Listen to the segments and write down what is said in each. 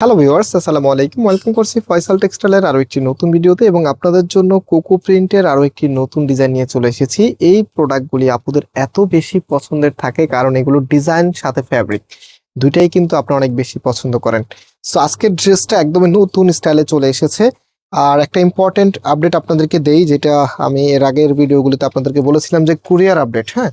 Hello viewers, আসসালামু আলাইকুম। Welcome করছি ফয়সাল টেক্সটাইলের আরো একটি নতুন ভিডিওতে এবং আপনাদের জন্য কোকো প্রিন্টের আরো একটি নতুন ডিজাইন নিয়ে চলে এসেছি। এই প্রোডাক্টগুলি আপুদের এত বেশি পছন্দের থাকে কারণ এগুলো ডিজাইন সাথে ফ্যাব্রিক দুইটাই কিন্তু আপনারা অনেক বেশি পছন্দ করেন। সো আজকের ড্রেসটা একদমই নতুন স্টাইলে চলে এসেছে। আর একটা ইম্পর্টেন্ট আপডেট আপনাদেরকে দেই, যেটা আমি এর আগের ভিডিওগুলিতে আপনাদেরকে বলেছিলাম যে কুরিয়ার আপডেট। হ্যাঁ,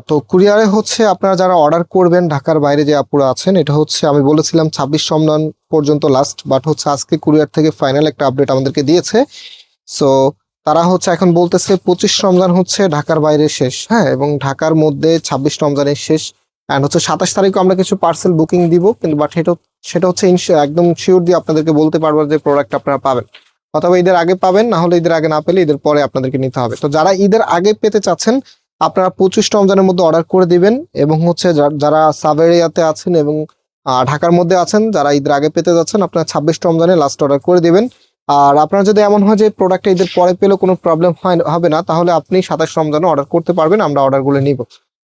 তো কুরিয়ারে হচ্ছে আপনারা যারা অর্ডার করবেন ঢাকার বাইরে যে আপুরা আছেন, এটা হচ্ছে আমি বলেছিলাম 26 রমজান পর্যন্ত লাস্ট, বাট হচ্ছে আজকে কুরিয়ার থেকে ফাইনাল একটা আপডেট আমাদেরকে দিয়েছে। সো তারা হচ্ছে এখন বলতেছে 25 রমজান হচ্ছে ঢাকার বাইরে শেষ। হ্যাঁ, এবং ঢাকার মধ্যে 26 রমজানের শেষ অ্যান্ড হচ্ছে 27 তারিখও আমরা কিছু পার্সেল বুকিং দিব, কিন্তু বাট সেটা হচ্ছে একদম শিওর দিয়ে আপনাদেরকে বলতে পারবো যে প্রোডাক্ট আপনারা পাবেন, অথবা ঈদের আগে পাবেন, না হলে ঈদের আগে না পেলে ঈদের পরে আপনাদেরকে নিতে হবে। তো যারা ঈদের আগে পেতে চাচ্ছেন আপনারা 25 রমজানের মধ্যে অর্ডার করে দিবেন, এবং হচ্ছে যারা সাব এরিয়াতে আছেন এবং ঢাকার মধ্যে আছেন, যারা ঈদের আগে পেতে যাচ্ছেন আপনারা 26 রমজানে লাস্ট অর্ডার করে দিবেন। আর আপনার যদি এমন হয় যে প্রোডাক্টটা ঈদের পরে পেলেও কোনো প্রবলেম হবে না, তাহলে আপনি 27 রমজানে অর্ডার করতে পারবেন, আমরা অর্ডারগুলো নিব।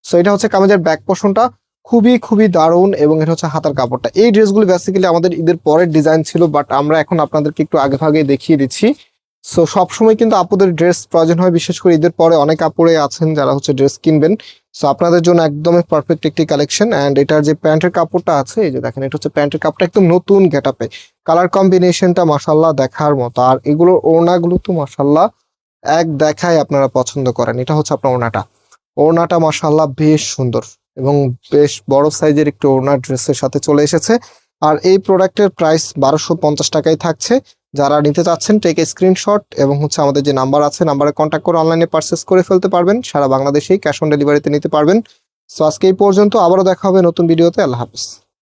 সো এটা হচ্ছে কামিজের ব্যাক পোর্শনটা, খুবই খুবই দারুণ, এবং এটা হচ্ছে হাতার কাপড়টা। এই ড্রেসগুলো বেসিক্যালি আমাদের ঈদের পরের ডিজাইন ছিল, বাট আমরা এখন আপনাদেরকে একটু আগে ভাগে দেখিয়ে দিচ্ছি। সো সবসময় কিন্তু আপুদের ড্রেস প্রয়োজন হয়, বিশেষ করে ঈদের পরে অনেক আপুরে আছেন যারা হচ্ছে ড্রেস কিনবেন। সো আপনাদের জন্য একদমই পারফেক্ট একটি কালেকশন। অ্যান্ড এটার যে প্যান্টের কাপড়টা আছে, এই যে দেখেন, এটা হচ্ছে প্যান্টের কাপড়টা একদম নতুন গেটআপে, কালার কম্বিনেশনটা মাশাল্লাহ দেখার মতো। আর এগুলোর ওড়নাগুলো তো মাশাল্লাহ এক দেখায় আপনারা পছন্দ করেন। এটা হচ্ছে আপনার ওড়নাটা মাশাল্লাহ বেশ সুন্দর এবং বেশ বড় সাইজের একটু ওড়না ড্রেসের সাথে চলে এসেছে। আর এই প্রোডাক্টের প্রাইস 1250 টাকায় থাকছে। যারা নিতে চাচ্ছেন টেক স্ক্রিনশট, এবং হচ্ছে আমাদের যে নাম্বার আছে নাম্বারে কন্ট্যাক্ট করে অনলাইনে পারচেস করে ফেলতে পারবেন। সারা বাংলাদেশেই ক্যাশ অন ডেলিভারিতে নিতে পারবেন। সো আজকে এই পর্যন্ত, আবারও দেখা হবে নতুন ভিডিওতে। আল্লাহ হাফেজ।